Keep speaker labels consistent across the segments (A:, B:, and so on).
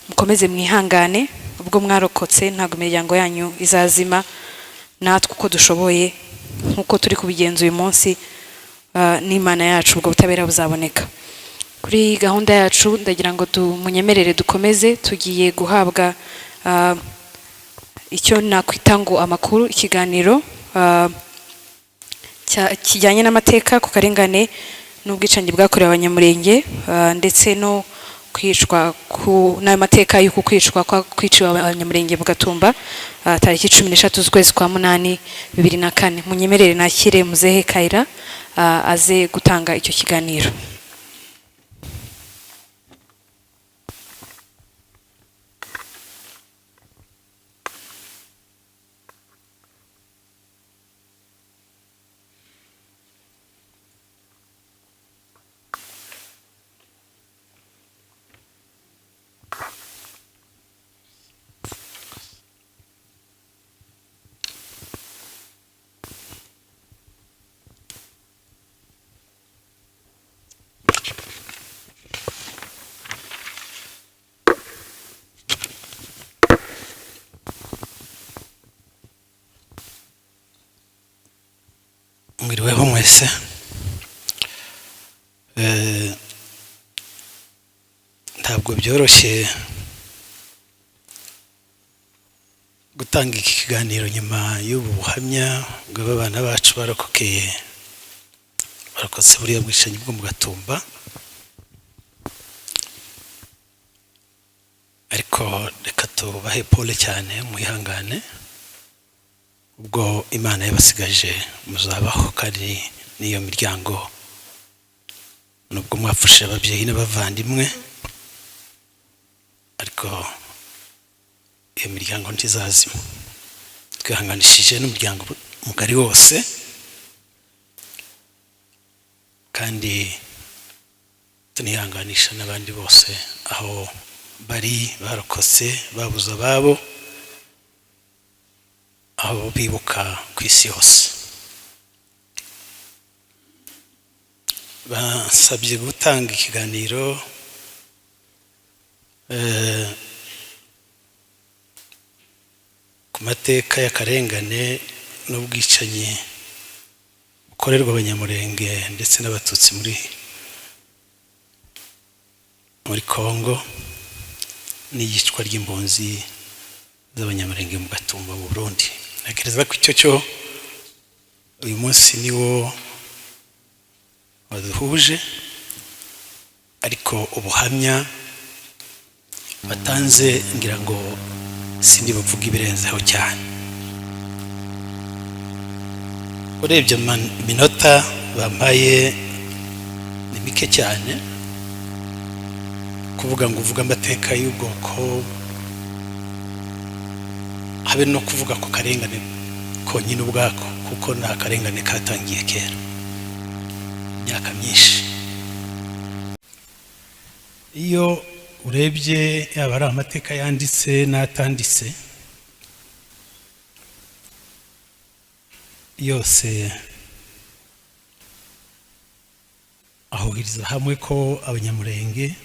A: mukomeze mwihangane ubwo mwarokotse ntago imiryango yanyu izazima natwe uko dushoboye nkuko turi kubigenza uyu munsi n'Imana yacu ubwo butabera buzaboneka. Kuri gahunda yacu ndagira ngo munyemerere dukomeze tugiye guhabwa icyo nakwita ngo amakuru ikiganiro kijyanye n'amateka ku karengane n'ubwicanyi bwakorewe abanyamurenge ndetse no kwicwa n'ayo mateka y'uko kwiciwe abanyamurenge Bugatumba tariki 13 z'ukwezi kwa munani 2004. Munyemerere nakire Muzehe Kaira aze gutanga icyo kiganiro.
B: Mwiriweho mwese. Ntabwo byoroshye gutanga iki kiganiro nyuma y'ubu buhamya bw'abana bacu barokokeye barokotse buriya bwicanyi bwo mu Gatumba, ariko reka tubahe pole cyane, mwihangane ubwo Imana yabasigaje muzabaho kandi niyo miryango nubwo mwafashe ababyeyi n'abavandimwe ariko iyo miryango ntizazima. Twihanganishije n'umuryango mugari wose kandi tunihanganisha n'abandi bose aho bari barokotse babuze ababo, aho bibuka ku isi hose. Basabye gutanga ikiganiro ku mateka y'akarengane n'ubwicanyi bukorerwa abanyamurenge ndetse n'abatutsi muri Kongo n'iyicwa ry'impunzi z'abanyamurenge mu Gatumba mu Burundi. Nagereza ko icyo cyo uyu munsi niwo waduhuje, ariko ubuhamya batanze ngira ngo sindi bavuga ibirenzeho cyane. Urebye minota bampaye ni mike cyane kuvuga ngo uvuga amateka y'ubwoko, habe no kuvuga ko karengane konyine ubwako, kuko nta karengane katangiye kera imyaka myinshi. Iyo urebye yaba ari amateka yanditse n'atanditse yose ahuriza hamwe ko abanyamurenge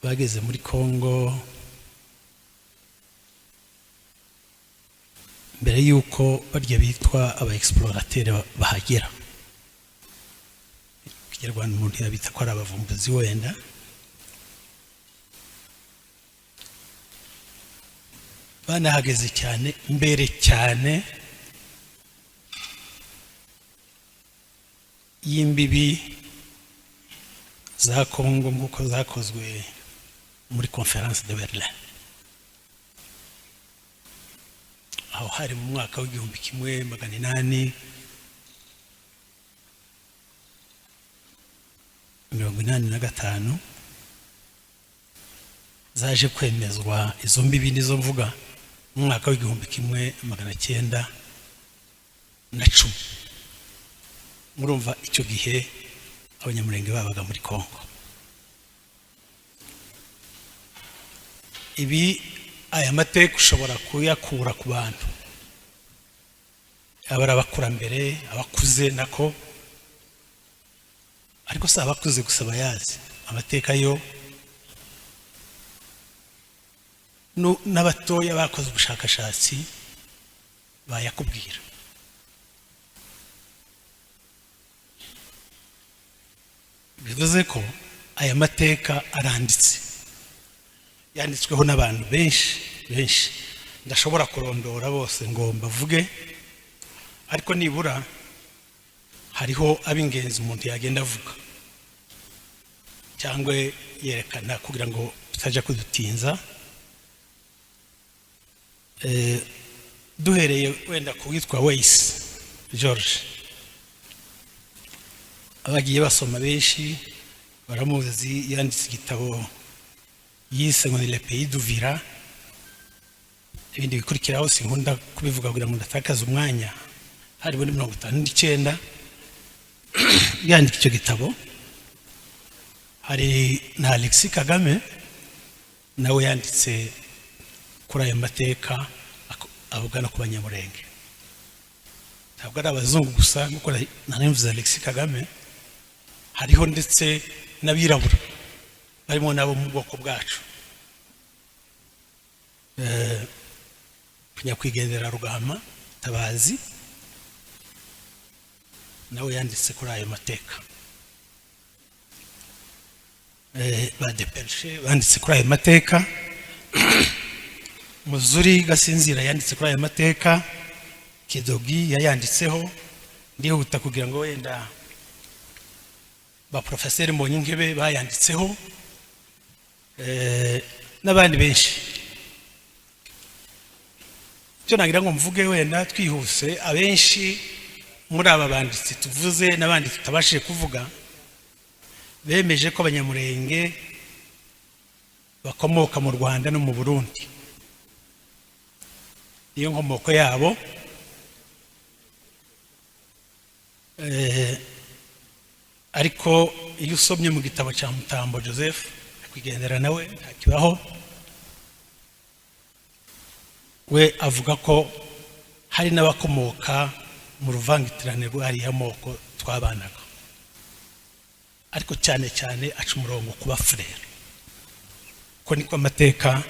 B: bageze muri Kongo mbere yuko barya bitwa aba explorateur bahagera. Kinyarwanda umuntu yabita ko ari abavumbuzi wenda. Banahageze cyane mbere cyane y'imbibi za Kongo nk'uko zakozwe muri Conference de Berlin. Aho hari mu mwaka w'1885 zaje kwemezwa izo mbibi nizo mvuga mu mwaka w'1910. Murumva icyo gihe abanyamurenge babaga muri Kongo. Ibi aya mateka ushobora kuyakura ku bantu abara abakurambere abakuze nako, ariko si abakuze gusa bayazi, amateka yo n'abatoya bakoze ubushakashatsi bayakubwira. Bivuze ko aya mateka aranditse, yanditsweho n'abantu benshi ndashobora kurondora bose ngo mbavuge, ariko nibura hariho ab'ingenzi umuntu yagenda avuga cyangwa yerekana kugira ngo tutajya kudutinza. Duhereye wenda ku witwa Weiss George, abagiye basoma benshi baramuzi, yanditse igitabo yise ngo Le Pays d'Uvira. Ibindi bikurikiraho sinkunda kubivuga kugira ngo ndatakaza umwanya. Hari muri 59 yandika icyo gitabo. Hari na Alexis Kagame nawe yanditse kuri aya mateka avuga no ku Banyamulenge. Ntabwo ari abazungu gusa nk'uko nanemvuze Alexis Kagame, hariho ndetse n'abirabura barimo nabo mu bwoko bwacu. Nyakwigendera Rugama Tabazi nawe yanditse kuri ayo mateka. Ba Depeche banditse kuri ayo mateka. Muzuri Gasinzira yanditse kuri ayo mateka. Kidogi yayanditseho. Ndihuta kugira ngo wenda ba Professeur Mbonyinkebe bayanditseho, n'abandi benshi. Cyo nagira ngo mvuge wenda twihuse, abenshi muri aba banditsi tuvuze n'abandi tutabashije kuvuga bemeje ko Abanyamulenge bakomoka mu Rwanda no mu Burundi. Iyo nkomoko yabo. Ariko iyo usomye mu gitabo cya Mutambo Joseph Nyakwigendera nawe ntakibaho, we avuga ko hari n'abakomoka mu ruvangitirane rw'ariya moko twabanaga, ariko cyane cyane aca umurongo kuba frere, ko niko amateka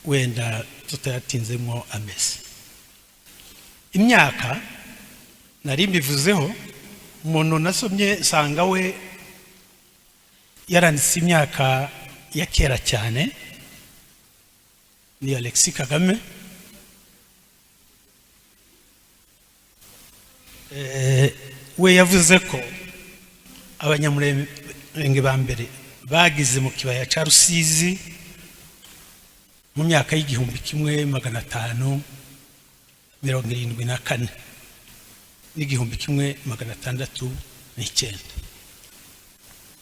B: wenda tutayatinzemo ameze. Imyaka nari mbivuzeho, umuntu nasomye nsanga we yaranditse imyaka ya kera cyane, ni Alexis Kagame. We yavuze ko Abanyamulenge ba mbere bagize mu kibaya cya Rusizi mu myaka y'1574 n'1609.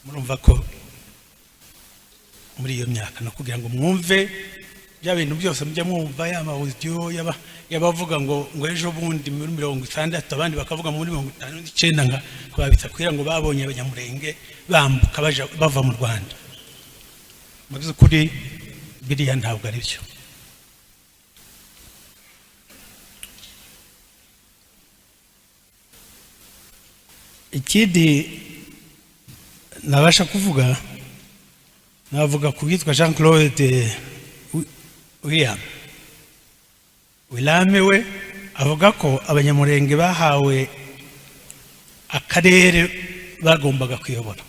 B: Murumva ko muri iyo myaka no kugira ngo mwumve bya bintu byose mujya mwumva y'amawudiyo yabavuga ngo ejo bundi muri 60, abandi bakavuga muri 59 nka babitakwira ngo babonye Abanyamulenge bambuka bava mu Rwanda. Mu by'ukuri biriya ntabwo ari byo. Ikindi nabasha kuvuga, navuga ku witwa Jean Claude William. Wilame we avuga ko Abanyamulenge bahawe akarere bagombaga kuyobora,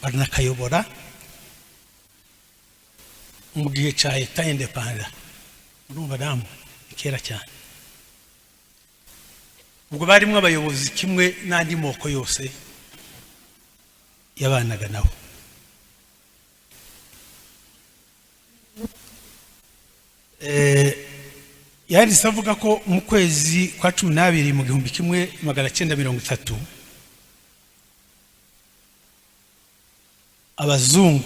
B: baranakayobora mu gihe cya Etat indépendant. Urumva namwe kera cyane. Ubwo barimo abayobozi kimwe n'andi moko yose yabanaga nabo. Yanditse avuga ko mu kwezi kwa 12 mu 1930 abazungu,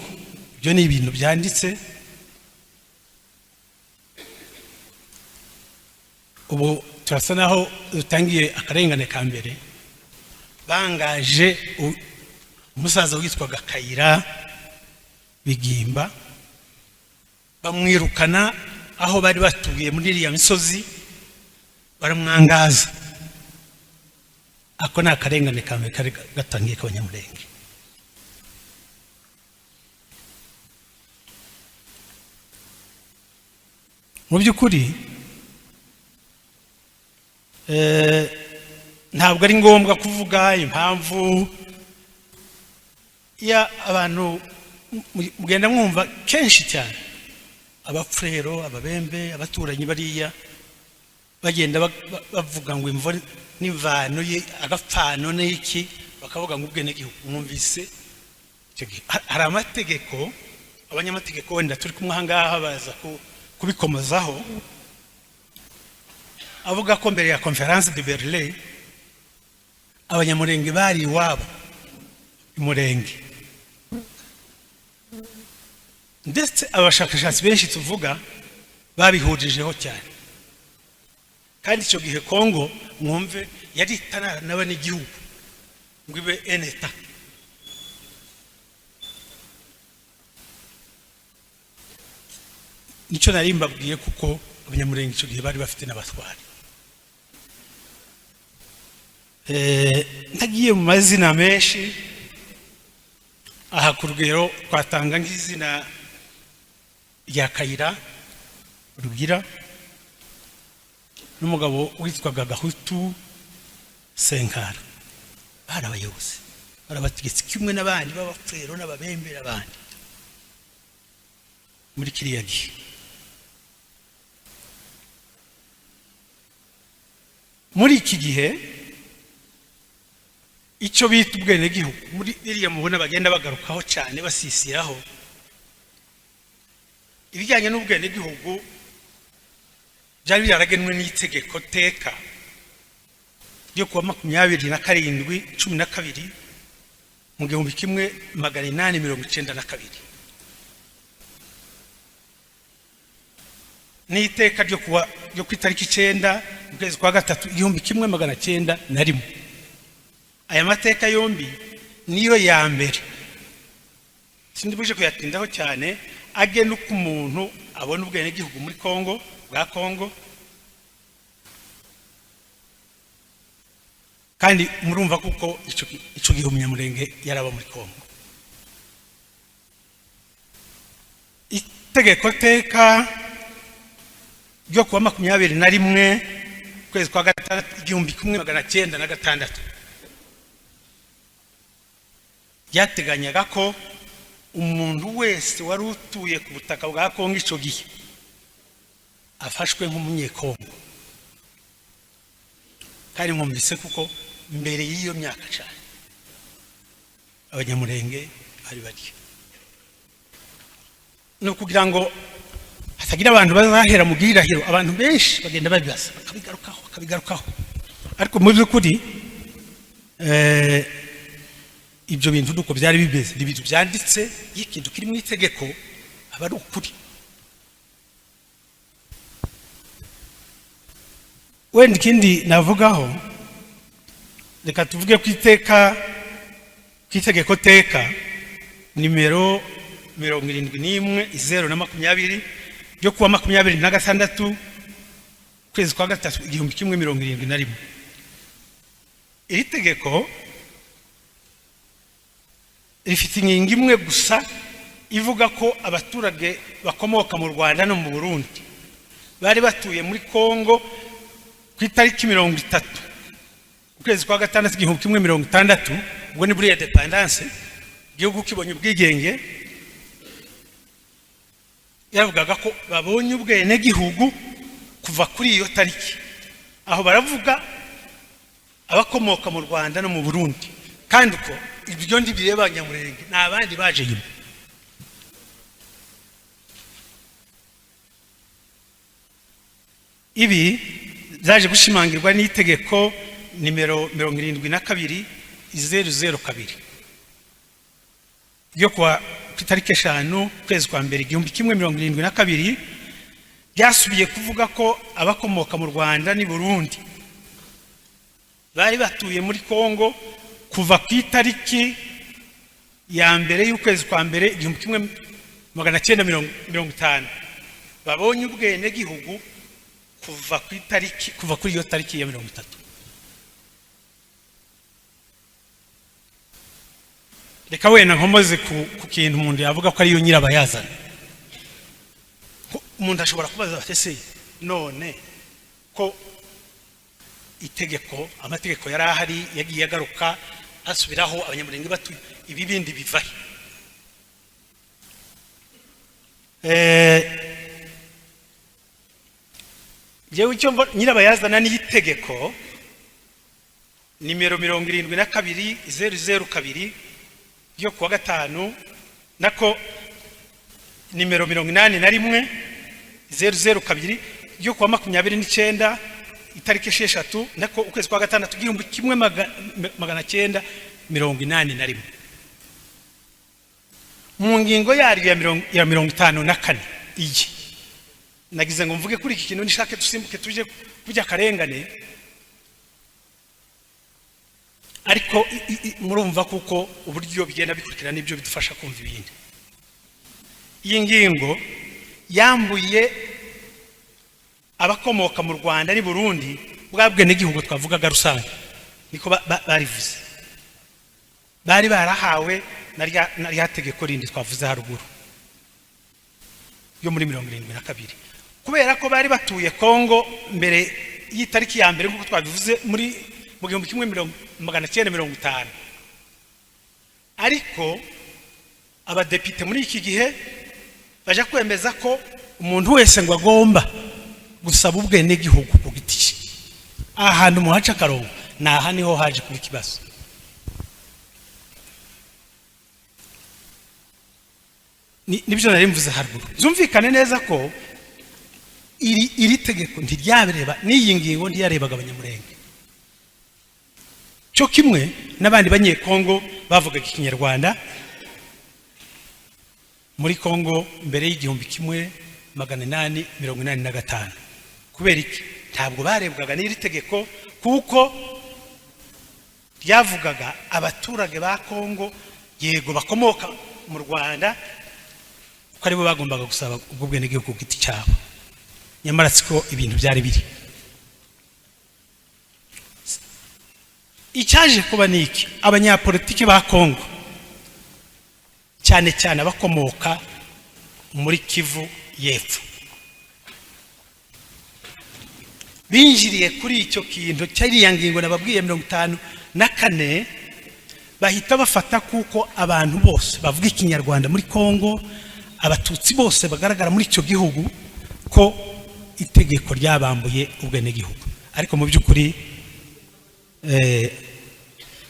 B: byo ni ibintu byanditse, ubu turasa naho utangiye akarengane ka mbere, bangaje umusaza witwaga Kayira Bigimba, bamwirukana aho bari batuye muri iriya misozi, baramwangaza. Ako ni akarengane ka mbere kari gatangiye k'Abanyamulenge. mu by'ukuri ntabwo ari ngombwa kuvuga impamvu ya abantu mugenda mwumva kenshi cyane abapfurero ababembe abaturanyi bariya bagenda bavuga ngo imvo n'imvano ye agapfano n'iki bakavuga ngo ubwenegihugu mwumvise hari amategeko abanyamategeko wenda turi kumwe aha ngaha baza kubikomozaho avuga ko mbere ya conference de Berlin abanyamurenge bari iwabo umurenge ndetse abashakashatsi benshi tuvuga babihurijeho cyane kandi icyo gihe Kongo mwumve yari itanaraba n'igihugu ngo ibe eneta nicyo nari mbabwiye kuko abanyamurenge icyo gihe bari bafite n'abatwari ntagiye mu mazina menshi aha ku rugero twatanga nk'izina rya Kayira Rugira n'umugabo witwaga Gahutu Senkara bari abayobozi barabategetse kimwe n'abandi b'abapfero n'ababembera abandi muri kiriya gihe muri iki gihe icyo bita ubwenegihugu muri iriya mubona bagenda bagarukaho cyane basisiraho ibijyanye n'ubwenegihugu byari byaragenwe n'itegeko teka ryo kuwa 27/12/12 mu 1892 n'iteka ryo ku itariki 9 mu kwezi kwa gatatu 1901. Aya mateka yombi niyo ya mbere sindi buje kuyatindaho cyane agena uko umuntu abona ubwenegihugu muri Kongo bwa Kongo kandi murumva kuko ico gihe umunyamurenge yaraba muri Kongo. Itegeko teka ryo kuwa 21 kwezi kwa gatandatu 1906 yateganyaga ko umuntu wese wari utuye ku butaka bwa Kongo ico gihe afashwe nk'umunyekongo kandi mwumvise kuko mbere y'iyo myaka cyane abanyamurenge bari bari no kugira ngo hatagira abantu bazahera mu girahiro abantu benshi bagenda babibaza bakabigarukaho ariko mu by'ukuri ibyo bintu duko byari bibeze ibintu byanditse y'ikintu kiri mu itegeko aba ari ukuri. Wenda ikindi navugaho reka tuvuge ku itegeko teka nimero 71/2020 ryo kuwa 26 kwezi kwa gatatu 1971. Iri tegeko rifite ingingo imwe gusa ivuga ko abaturage bakomoka mu Rwanda no mu Burundi bari batuye muri Kongo ku itariki 30 ukwezi kwa gatandatu 1960 ubwo ni buri independence igihugu kibonye ubwigenge yaravugaga ko babonye ubwenegihugu kuva kuri iyo tariki aho baravuga abakomoka mu Rwanda no mu Burundi kandi uko ibyo ndi bireba Nyamurenge n'abandi baje nyuma. Ibi zaje gushimangirwa n'itegeko nimero 72/002 ryo kuwa itariki 5 kwezi kwa mbere 1972 byasubiye kuvuga ko abakomoka mu Rwanda ni Burundi bari batuye muri Kongo kuva ku itariki ya mbere y'ukwezi kwa mbere 1950 babonye ubwenegihugu kuva kuri iyo tariki ya 30. Reka wena nkomoze ku kintu umuntu yavuga ko ari yo nyirabayazana umuntu ashobora kubaza ese none ko itegeko amategeko yari ahari yagiye agaruka asubiraho abanyamurenge batu ibi bindi bivahe jewe icyo nyirabayazana n'itegeko nimero 72/002 ryo kuwa gatanu nako nimero 81/002 ryo kuwa 29 itariki 6 nako ukwezi kwa gatandatu 1981 mu ngingo yaryo ya 54 iyi nagize ngo mvuge kuri iki kintu nishake dusimbuke tuje kujya karengane ariko murumva kuko uburyo bigenda bikurikira nibyo bidufasha kumva ibindi. Iyi ngingo yambuye abakomoka mu Rwanda ni Burundi bwabwe n'igihugu twavugaga rusange niko barivuze bari barahawe na tegeko rindi twavuze haruguru yo muri 72 kubera ko bari batuye Kongo mbere y'itariki ya mbere nkuko twabivuze muri mu 1950 ariko abadepite muri iki gihe baje kwemeza ko umuntu wese ngo agomba gusaba ubwene gihugu ku giti ahantu mu haca karongo naha niho haje kuri kibazo. Nibyo nari mvuze haruguru zumvikane neza ko iri tegeko ntiryabireba n'iyi ngingo ndiyarebaga abanyamurenge cyo kimwe n'abandi banyekongo bavugaga ikinyarwanda muri Kongo mbere y'igihumbi 1885 kubera iki ntabwo barebwaga n'iri tegeko kuko ryavugaga abaturage ba Kongo yego bakomoka mu Rwanda ko aribo bagombaga gusaba ubwo bwene gihugu giti cyabo nyamara siko ibintu byari biri. Icyaje kuba niki abanyapolitiki ba Kongo cyane cyane abakomoka muri Kivu y'Epfo binjiriye kuri icyo kintu cyari yangingo nababwiye 54 bahita bafata kuko abantu bose bavuga ikinyarwanda muri Kongo abatutsi bose bagaragara muri icyo gihugu ko itegeko ryabambuye ubwene gihugu ariko mu byukuri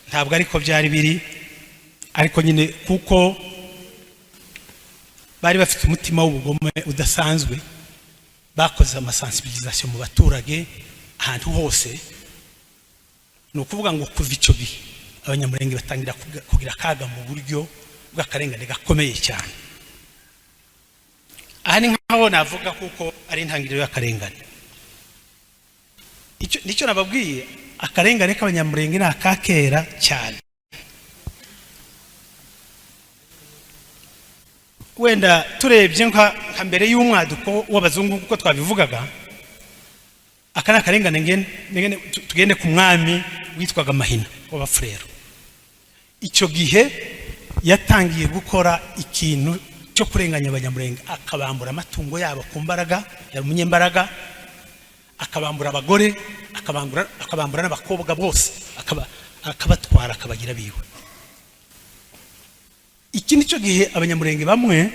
B: ntabwo ariko byari biri ariko nyine kuko bari bafite umutima w'ubugome udasanzwe bakoze amasensibilisation mu baturage ahantu hose no kuvuga ngo kuva icyo gihe abanyamurenge batangira kugira kaga mu buryo bw'akarengane gakomeye cyane. Aha ni nkaho navuga kuko ari intangiriro y'akarengane nicyo nababwiye akarengane k'abanyamurenge ni akakera cyane. Wenda turebye nka mbere y'umwaduko w'abazungu kuko twabivugaga akana karengane ngene tugende ku mwami witwaga Mahina w'abafrero icyo gihe yatangiye gukora ikintu cyo kurenganya abanyamurenge akabambura amatungo yabo ku mbaraga ya umunyembaraga akabambura abagore akabambura n'abakobwa bose akabatwara akabagira biwe. Iki nicyo gihe abanyamurenge bamwe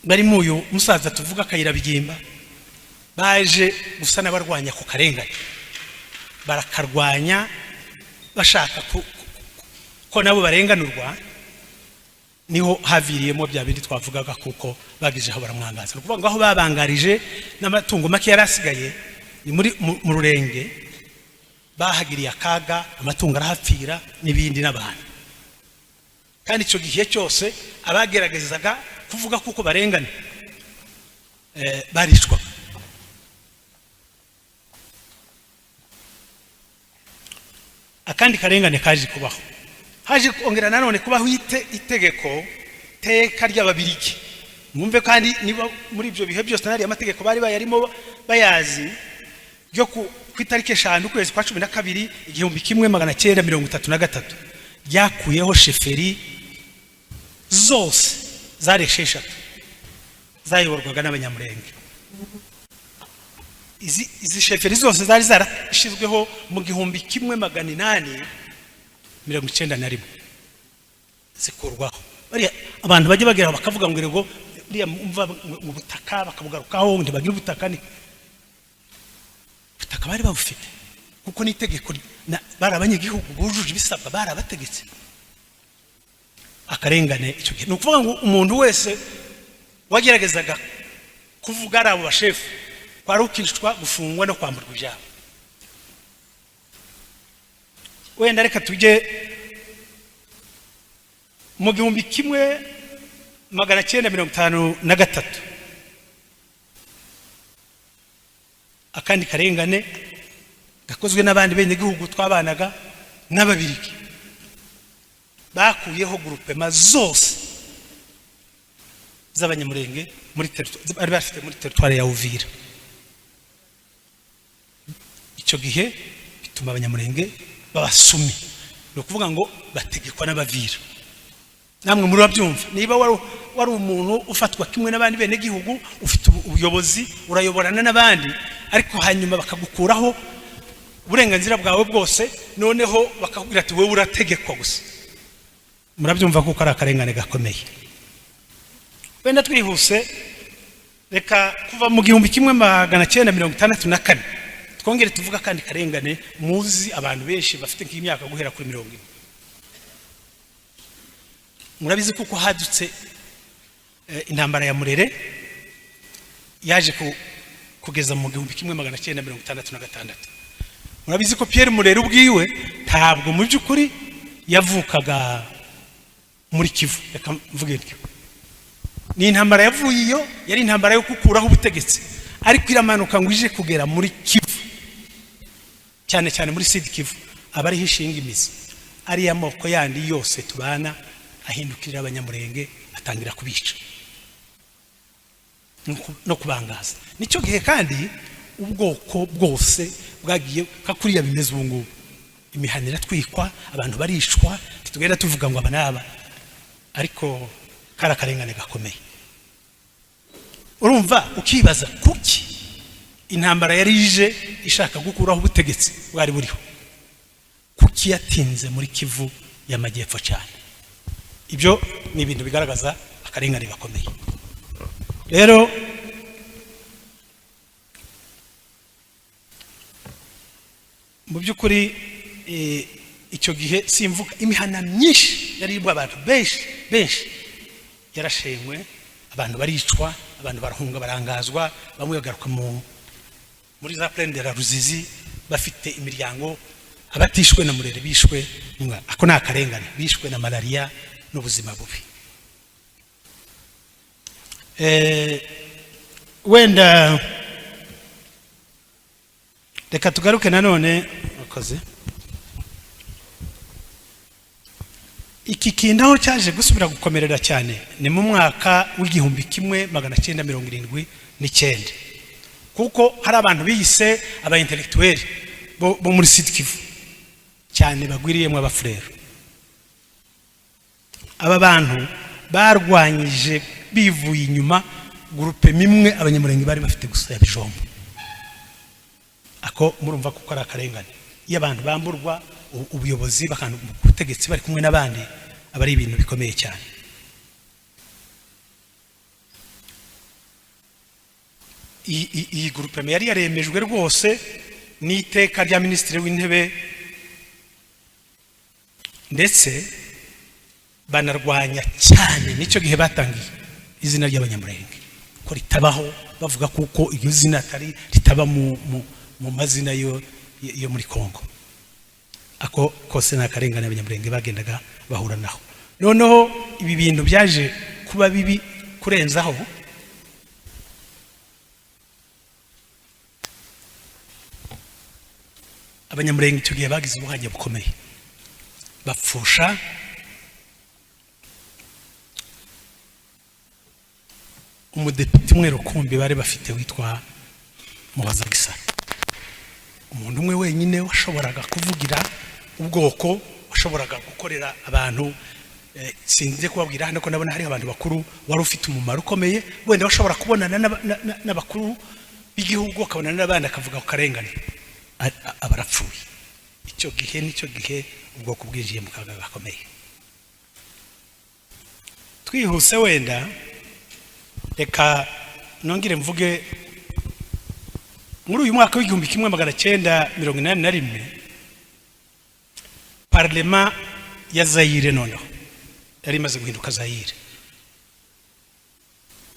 B: bari mu uyu musaza tuvuga Kayira Bigimba baje gusana barwanya ku karengane barakarwanya bashaka ko nabo barenganurwa niho haviriyemo bya bindi twavugaga kuko bagije aho baramwangaza kuvuga ngo aho babangarije n'amatungo make yarasigaye ni muri mu Rurenge bahagiriye akaga amatungo arahapfira n'ibindi n'abantu kandi icyo gihe cyose abageragezaga kuvuga kuko barengana barishwa. Akandi karengane kaje kubaho haje kongera nanone kubaho itegeko teka ry'ababirigi mwumve kandi niba muri ibyo bihe byose nari amategeko bari bayarimo bayazi ryo ku itariki 5 kwezi kwa 12 igihumbi 1933 ryakuyeho sheferi zose zari 6 zayoborwaga n'abanyamurenge. Izi sheferi zose zari zarashizweho mu 1891 zikurwaho. Bari abantu bajye bagera bakavuga ngo buriya umva mu butaka bakabugarukaho ntibagira ubutaka ni butaka bari babufite kuko n'itegeko bari abanyagihugu bujuje ibisabwa bari abategetse. Akarengane icyo gihe ni ukuvuga ngo umuntu wese wageragezaga kuvuga ari abo bashefu kwarukishwa gufungwa no kwamburwa ibyabo. Wenda reka tujye mu 1953 akandi karengane gakozwe n'abandi bene gihugu twabanaga n'ababirigi bakuyeho groupement zose z'abanyamurenge muri bari bafite muri territoire ya Uvira. Icyo gihe bituma abanyamurenge babasumi no kuvuga ngo bategekwa n'abavira. Namwe muri babyumva niba wari umuntu ufatwa kimwe n'abandi bene gihugu ufite ubuyobozi urayoborana n'abandi ariko hanyuma bakagukuraho uburenganzira bwawe bwose noneho bakakubwira ati wewe urategekwa gusa. Murabyumva ko ari akarengane gakomeye. Wenda twihuse reka kuva mu 1964 twongere tuvuga kandi karengane muzi abantu benshi bafite nk'imyaka guhera kuri 40. Murabizi kuko hadutse intambara ya Murere yaje kugeza mu 1966. Murabizi ko Pierre Murere ubwiwe ntabwo mu by'ukuri yavukaga muri Kivu. Reka mvuge ntyo ni intambara yavuye iyo yari intambara yo gukuraho ubutegetsi ariko iramanuka ngo ije kugera muri Kivu cyane cyane muri Sud Kivu abari hishinga imizi ari amoko yandi yose tubana ahindukira abanyamurenge atangira kubica no kubangaza. Nicyo gihe kandi ubwoko bwose bwagiye kakuriya bimeze ubungubu imihanira twikwa abantu barishwa tugenda tuvuga ngo abanaba ariko kara karengane gakomeye. Urumva ukibaza kuki intambara yari ije ishaka gukuraho ubutegetsi bwari buriho kuki yatinze muri Kivu y'amajyepfo cyane. Ibyo ni ibintu bigaragaza akarengane gakomeye. Rero mu by'ukuri icyo gihe simvuga imihana myinshi yari irimo abantu benshi yarashenywe abantu baricwa abantu barahunga barangazwa bamwe bagaruka muri za plaine de la Ruzizi bafite imiryango abatishwe na Murere bishwe ako na akarengane bishwe na malaria n'ubuzima bubi. Wenda reka tugaruke nanone akoze iki kindaho cyaje gusubira gukomerera cyane ni mu mwaka w'1979 kuko hari abantu biyise aba intellectuel bo muri Sud Kivu cyane bagwiriyemo abafrero. Aba bantu barwanyije bivuye inyuma groupe mimwe abanyamurenge bari bafite gusa ya Bijombo. Ako murumva ko ari akarengane iyo abantu bamburwa ubuyobozi bakantu ubutegetsi bari kumwe n'abandi abari ibintu bikomeye cyane. Iyi groupe yari yaremejwe rwose n'iteka rya Minisitiri w'Intebe ndetse banarwanya cyane nicyo gihe batangiye izina ry'abanyamurenge ko ritabaho bavuga kuko iyo zina atari ritaba mu mazina yo muri Kongo. Ako kose nakarengane abanyamurenge bagendaga bahura naho. Noneho ibi bintu byaje kuba bibi kurenzaho abanyamurenge icyo gihe bagize ubuhanya bukomeye bapfusha umudepite umwe rukumbi bari bafite witwa Mubaza Gisara. Umuntu umwe wenyine washoboraga kuvugira ubwoko washoboraga gukorera abantu sinze kubabwira hano ko nabona hari abantu bakuru wari ufite umumaro ukomeye wenda bashobora kubonana n'abakuru b'igihugu akabonana n'abandi akavuga ku karengane abarapfuye icyo gihe ubwoko bwinjiye mu kaga gakomeye. Twihuse wenda reka nongere mvuge muri uyu mwaka w'igihumbi kimwe magana cyenda 1981 parlema ya Zaire noneho yari imaze guhinduka Zaire.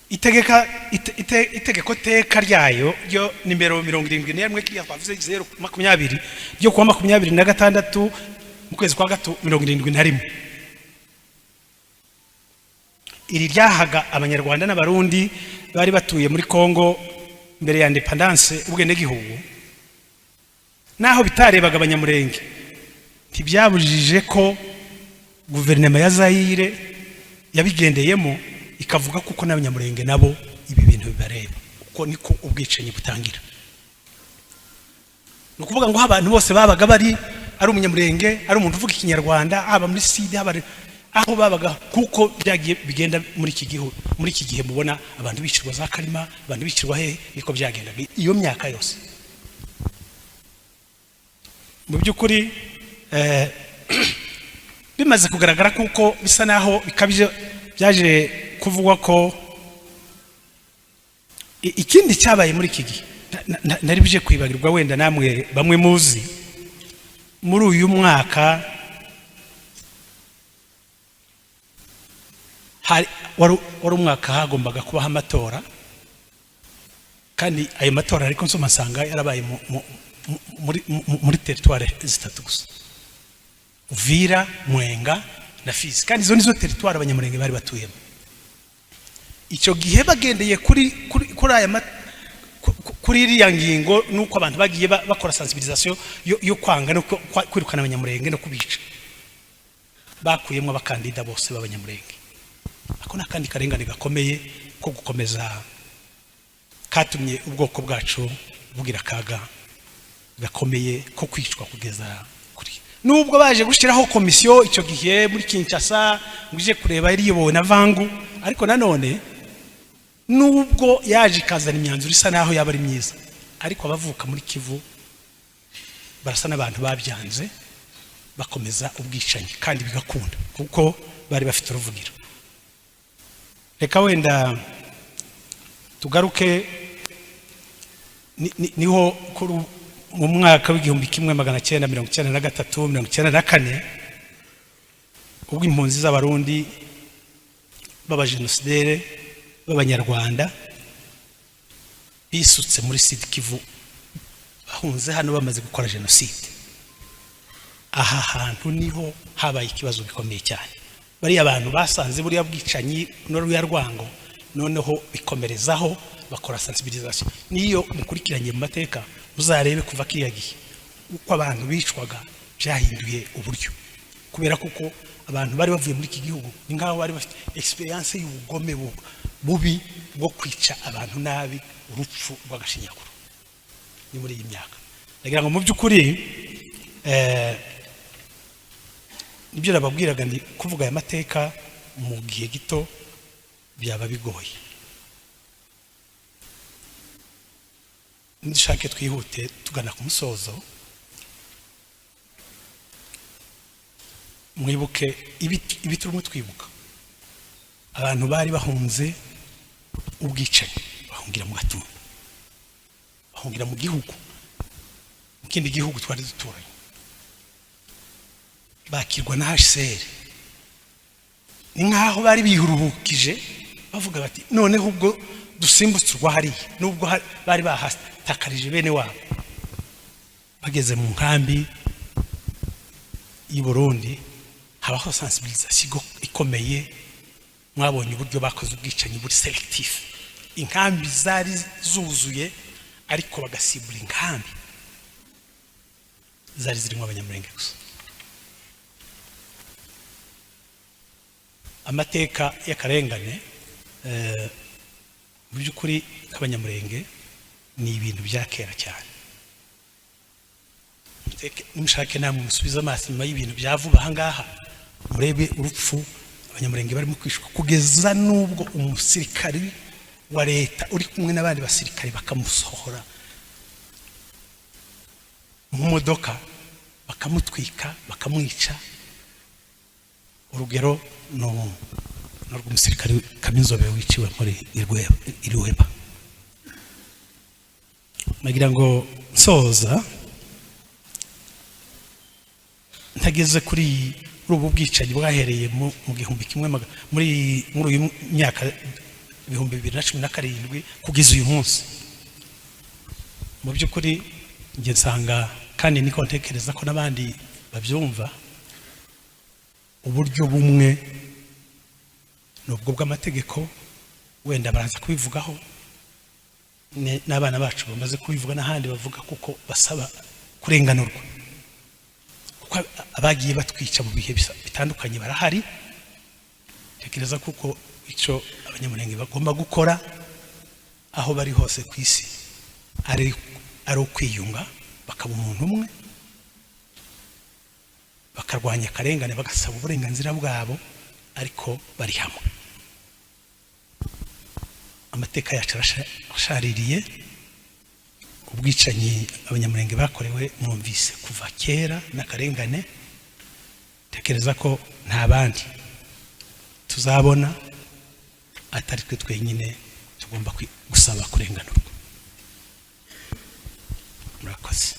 B: Itegeko teka ryayo ryo nimero 71 kiriya twavuze 020 ryo kuwa 26 mu kwezi kwa gatatu 71. Iri ryahaga abanyarwanda n'abarundi bari batuye muri Kongo mbere ya independence ubwene gihugu naho bitarebaga abanyamurenge ntibyabujije ko guverinoma ya Zaire yabigendeyemo ikavuga kuko n'abanyamurenge nabo ibi bintu bibareba uko niko ubwicanyi butangira. Nukuvuga ngo abantu bose babaga bari ari umunyamurenge ari umuntu uvuga ikinyarwanda aba muri side aho babaga kuko byagiye bigenda muri iki gihe mubona abantu bicirwa za Kalima abantu bicirwa niko byagendaga iyo myaka yose. Mu byukuri bimaze kugaragara kuko bisa naho bikabije byaje kuvugwa ko ikindi cyabaye muri iki gihe nari bije kwibagirwa wenda namwe bamwe muzi muri uyu mwaka wari umwaka hagombaga kubaho amatora kandi ayo matora ariko nsoma nsanga yarabaye muri territoire zitatu gusa Uvira, Mwenga na Fizi kandi izo nizo territoire abanyamurenge bari batuyemo. Icyo gihe bagendeye kuri aya kuri iriya ngingo nuko abantu bagiye bakora sensibilisation yo kwanga no kwirukana abanyamurenge no kubica bakuyemo abakandida bose b'abanyamurenge. Ako nakandi karengane gakomeye ko gukomeza katumye ubwoko bwacu bugira kaga gakomeye ko kwicwa kugeza kuri nubwo baje gushiraho komisiyo icyo gihe muri Kinshasa ngije kureba iriyobowe na Vangu ariko nanone nubwo yaje kazana imyanzuro isa naho yaba ari myiza ariko abavuka muri Kivu barasa n'abantu babyanze bakomeza ubwicanyi kandi bigakunda kuko bari bafite uruvugiro. Reka wenda tugaruke niho kuri mu mwaka w'igihumbi kimwe magana cyenda 1993-1994 ubwo impunzi z'abarundi b'abajenosidere b'abanyarwanda bisutse muri Sud Kivu bahunze hano bamaze gukora jenoside. Aha hantu niho habaye ikibazo bikomeye cyane. Bari abantu basanze buriya bwicanyi n'uruya rwango noneho bikomerezaho bakora sensibilisation. Niyo mukurikiranye mu mateka uzarebe kuva kiriya gihe uko abantu bicwaga byahinduye uburyo kubera kuko abantu bari bavuye muri iki gihugu ni ngaho bari bafite experience y'ubugome bubi bwo kwica abantu nabi urupfu rw'agashinyaguro. Ni muri iyi myaka ndagira ngo mu by'ukuri nibyo nababwiraga ndi kuvuga aya mateka mu gihe gito byaba bigoye. Ndishake twihute tugana ku musozo. Mwibuke ibi turimo twibuka abantu bari bahunze ubwicanyi bahungira mu Gatumba bahungira mu gihugu mu kindi gihugu twari duturanye bakirwa na HCR ni nkaho bari bihuruhukije bavuga bati noneho ubwo dusimbutsirwa hariya nubwo bari bahatakarije bene wabo. Bageze mu nkambi y'u Burundi habaho sensibilisation ikomeye. Mwabonye uburyo bakoze ubwicanyi buri selectif. Inkambi zari zuzuye ariko bagasibura inkambi zari zirimo abanyamurenge gusa. Amateka y'akarengane mu by'ukuri abanyamurenge ni ibintu bya kera cyane. Nimushake namwe musubiza amaso nyuma y'ibintu byavuba aha ngaha murebe urupfu abanyamurenge barimo kwishwa kugeza n'ubwo umusirikari wa leta uri kumwe n'abandi basirikari bakamusohora mu modoka bakamutwika bakamwica. Urugero no rw'umusirikari Kaminzobe wiciwe muri Irweba. Nagira ngo nsoza ntageze kuri ubu bwicanyi bwahereye mu 1100 muri uyu myaka 2017 kugeza uyu munsi. Mu by'ukuri nge nsanga kandi niko ntekereza ko n'abandi babyumva, uburyo bumwe nubwo bw'amategeko wenda baraza kubivugaho n'abana bacu bamaze kubivuga n'ahandi bavuga kuko basaba kurenganurwa, kuko abagiye batwica mu bihe bitandukanye barahari. Tekereza kuko icyo abanyamurenge bagomba gukora aho bari hose ku isi ari ukwiyunga bakaba umuntu umwe, bakarwanya akarengane, bagasaba uburenganzira bwabo, ariko bari hamwe. Amateka yacu arashaririye, ubwicanyi abanyamurenge bakorewe mwumvise kuva kera n'akarengane. Tekereza ko nta bandi tuzabona atari twe twenyine tugomba gusaba kurenganurwa. Murakoze.